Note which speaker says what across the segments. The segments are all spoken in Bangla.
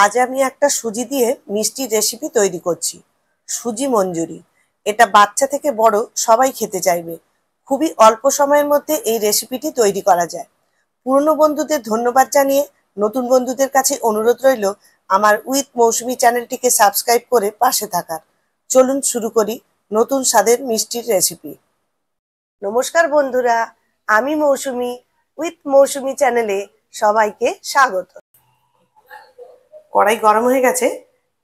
Speaker 1: আজ আমি একটা সুজি দিয়ে মিষ্টি রেসিপি তৈরি করছি। সুজি মঞ্জুরি। এটা বাচ্চা থেকে বড় সবাই খেতে চাইবে। খুবই অল্প সময়ের মধ্যে এই রেসিপিটি তৈরি করা যায়। পুরনো বন্ধুদের ধন্যবাদ জানিয়ে নতুন বন্ধুদের কাছে অনুরোধ রইল আমার উইথ মৌসুমী চ্যানেলটিকে সাবস্ক্রাইব করে পাশে থাকার। চলুন শুরু করি নতুন স্বাদের মিষ্টির রেসিপি। নমস্কার বন্ধুরা, আমি মৌসুমী, উইথ মৌসুমী চ্যানেলে সবাইকে স্বাগত। কড়াই গরম হয়ে গেছে,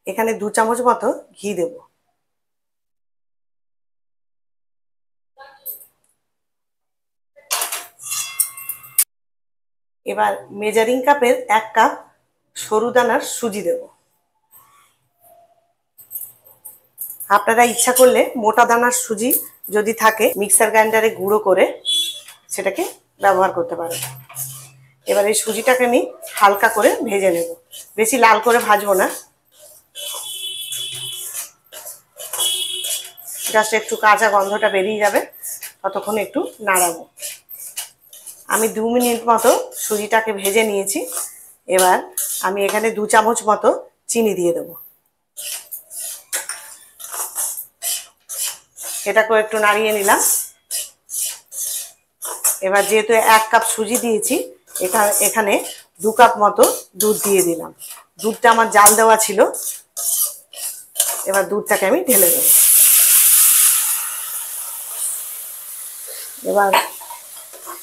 Speaker 1: এখানে 2 চামচ মতো ঘি দেব। এবার মেজারিং কাপের 1 কাপ সরু দানার সুজি দেব। আপনারা ইচ্ছা করলে মোটা দানার সুজি যদি থাকে মিক্সার গ্রাইন্ডারে গুঁড়ো করে সেটাকে ব্যবহার করতে পারেন। এবার এই সুজিটাকে আমি হালকা করে ভেজে নেব, বেশি লাল করে ভাজবো না, জাস্ট একটু কাঁচা গন্ধটা বেরিয়ে যাবে ততক্ষণ একটু নাড়াবো। আমি 2 মিনিট মতো সুজিটাকে ভেজে নিয়েছি। এবার আমি এখানে 2 চামচ মতো চিনি দিয়ে দেবো। এটাকেও একটু নাড়িয়ে নিলাম। এবার যেহেতু 1 কাপ সুজি দিয়েছি, এখানে 2 কাপ মতো দুধ দিয়ে দিলাম। দুধটা আমার জাল দেওয়া ছিল। এবার দুধটাকে আমি ঢেলে দেব। এবার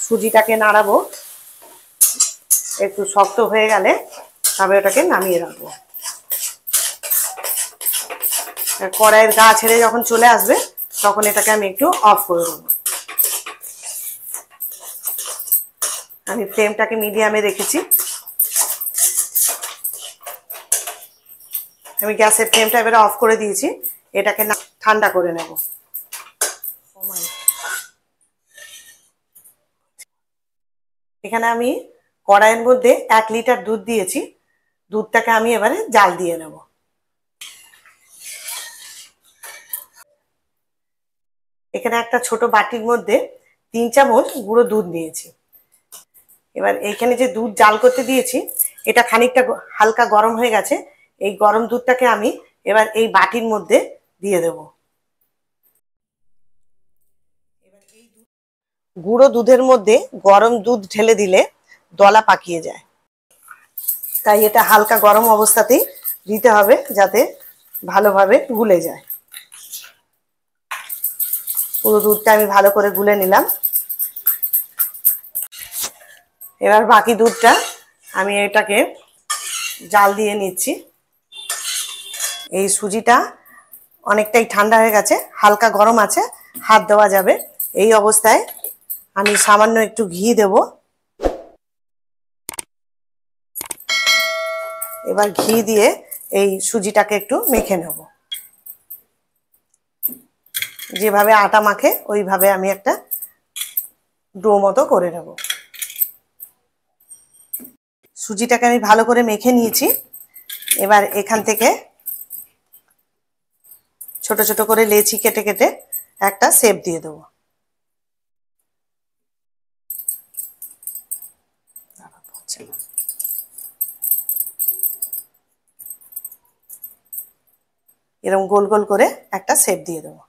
Speaker 1: সুজিটাকে নাড়াবো, একটু শক্ত হয়ে গেলে তবে ওটাকে নামিয়ে রাখবো। কড়াইয়ের গা ছেড়ে যখন চলে আসবে তখন এটাকে আমি একটু অফ করে দেবো। আমি ফ্লেমটাকে মিডিয়ামে রেখেছি। আমি গ্যাসের ফ্লেমটা এবারে অফ করে দিয়েছি। এটাকে ঠান্ডা করে নেব। এখানে আমি কড়াইয়ের মধ্যে 1 লিটার দুধ দিয়েছি। দুধটাকে আমি এবারে জাল দিয়ে নেব। এখানে একটা ছোট বাটির মধ্যে 3 চামচ গুঁড়ো দুধ নিয়েছি। এবার এইখানে যে দুধ জাল করতে দিয়েছি এটা খানিকটা হালকা গরম হয়ে গেছে। এই গরম দুধটাকে আমি এবার এই বাটির মধ্যে দিয়ে দেব। গুঁড়ো দুধের মধ্যে গরম দুধ ঢেলে দিলে দলা পাকিয়ে যায়, তাই এটা হালকা গরম অবস্থাতেই দিতে হবে যাতে ভালোভাবে গুলে যায়। পুরো দুধটা আমি ভালো করে গুলে নিলাম। এবার বাকি দুধটা আমি এটাকে জাল দিয়ে নিচ্ছি। এই সুজিটা অনেকটাই ঠান্ডা হয়ে গেছে, হালকা গরম আছে, হাত দেওয়া যাবে। এই অবস্থায় আমি সামান্য একটু ঘি দেব। এবার ঘি দিয়ে এই সুজিটাকে একটু মেখে নেব। যেভাবে আটা মাখে ওইভাবে আমি একটা ডো মতো করে নেব। সুজিটাকে আমি ভালো করে মেখে নিয়েছি। এবার এখান থেকে ছোট ছোট করে লেচি কেটে কেটে একটা শেপ দিয়ে দেবো। এরকম গোল গোল করে একটা শেপ দিয়ে দেবো।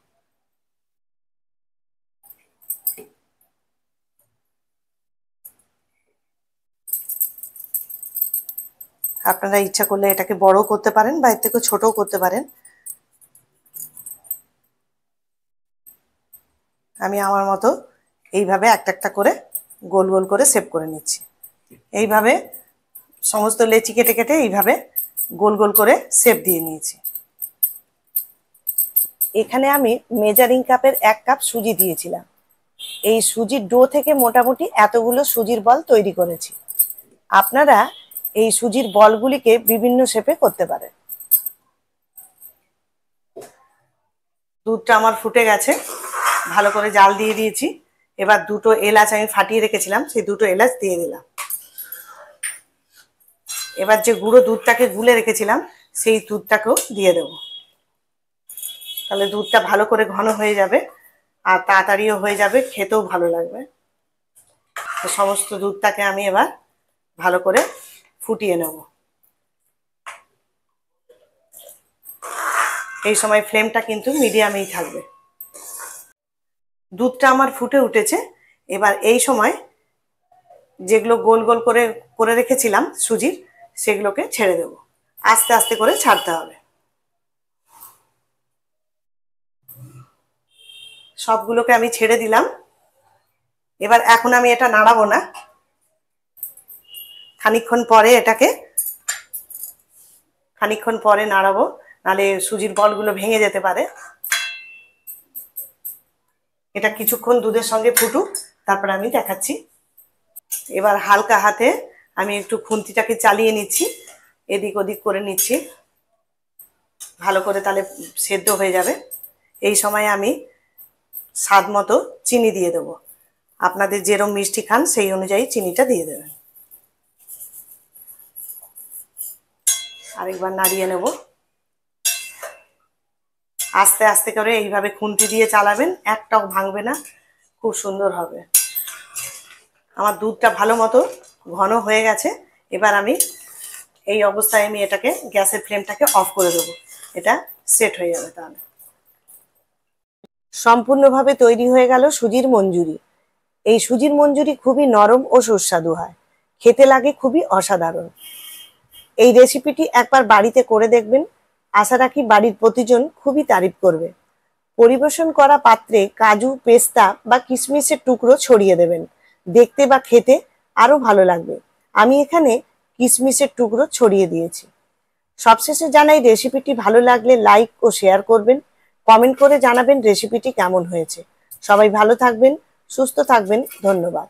Speaker 1: আপনারা ইচ্ছা করলে এটাকে বড়ও করতে পারেন বা এর থেকে ছোটও করতে পারেন। আমি আমার মতো এইভাবে একটা একটা করে গোল গোল করে শেপ করে নিচ্ছি। এইভাবে সমস্ত লেচি কেটে কেটে এইভাবে গোল গোল করে শেপ দিয়ে নিয়েছি। এখানে আমি মেজারিং কাপের 1 কাপ সুজি দিয়েছিলাম। এই সুজির ডো থেকে মোটামুটি এতগুলো সুজির বল তৈরি করেছি। আপনারা এই সুজির বলগুলিকে বিভিন্ন শেপে করতে পারেন। দুধটা আমার ফুটে গেছে, ভালো করে জাল দিয়ে দিয়েছি। এবার 2টো এলাচ আমি ফাটিয়ে রেখেছিলাম, সেই 2টো এলাচ দিয়ে দিলাম। এবার যে গুঁড়ো দুধটাকে গুলে রেখেছিলাম সেই দুধটাকেও দিয়ে দেব। তাহলে দুধটা ভালো করে ঘন হয়ে যাবে আর তাড়াতাড়িও হয়ে যাবে, খেতেও ভালো লাগবে। সমস্ত দুধটাকে আমি এবার ভালো করে ফুটিয়ে নেব। এই সময় ফ্লেমটা কিন্তু মিডিয়ামেই থাকবে। দুধটা আমার ফুটে উঠেছে। এবার এই সময় যেগুলো গোল গোল করে করে রেখেছিলাম সুজির, সেগুলোকে ছেড়ে দেব। আস্তে আস্তে করে ছাড়তে হবে। সবগুলোকে আমি ছেড়ে দিলাম। এবার এখন আমি এটা নাড়াবো না, খানিকক্ষণ পরে নাড়াবো, নাহলে সুজির বলগুলো ভেঙে যেতে পারে। এটা কিছুক্ষণ দুধের সঙ্গে ফুটুক, তারপর আমি দেখাচ্ছি। এবার হালকা হাতে আমি একটু খুন্তিটাকে চালিয়ে নিচ্ছি, এদিক ওদিক করে নিচ্ছি ভালো করে, তাহলে সেদ্ধ হয়ে যাবে। এই সময় আমি স্বাদ মতো চিনি দিয়ে দেবো। আপনাদের যেরকম মিষ্টি খান সেই অনুযায়ী চিনিটা দিয়ে দেবেন। আরেকবার নাড়িয়ে নেব। আস্তে আস্তে করে এইভাবে খুন্তি দিয়ে চালাবেন, একটাও ভাঙবে না, খুব সুন্দর হবে। আমার দুধটা ভালো মতো ঘন হয়ে গেছে। এবার আমি এই অবস্থায় আমি এটাকে গ্যাসের ফ্লেমটাকে অফ করে দেবো। এটা সেট হয়ে যাবে। তাহলে সম্পূর্ণভাবে তৈরি হয়ে গেল সুজির মঞ্জুরি। এই সুজির মঞ্জুরি খুবই নরম ও সুস্বাদু হয়, খেতে লাগে খুবই অসাধারণ। এই রেসিপিটি একবার বাড়িতে করে দেখবেন, আশা রাখি বাড়ির প্রতিজন খুবই তারিফ করবে। পরিবেশন করা পাত্রে কাজু, পেস্তা বা কিশমিশের টুকরো ছড়িয়ে দেবেন, দেখতে বা খেতে আরো ভালো লাগবে। আমি এখানে কিশমিশের টুকরো ছড়িয়ে দিয়েছি। সবশেষে জানাই, রেসিপিটি ভালো লাগলে লাইক ও শেয়ার করবেন, কমেন্ট করে জানাবেন রেসিপিটি কেমন হয়েছে। সবাই ভালো থাকবেন, সুস্থ থাকবেন। ধন্যবাদ।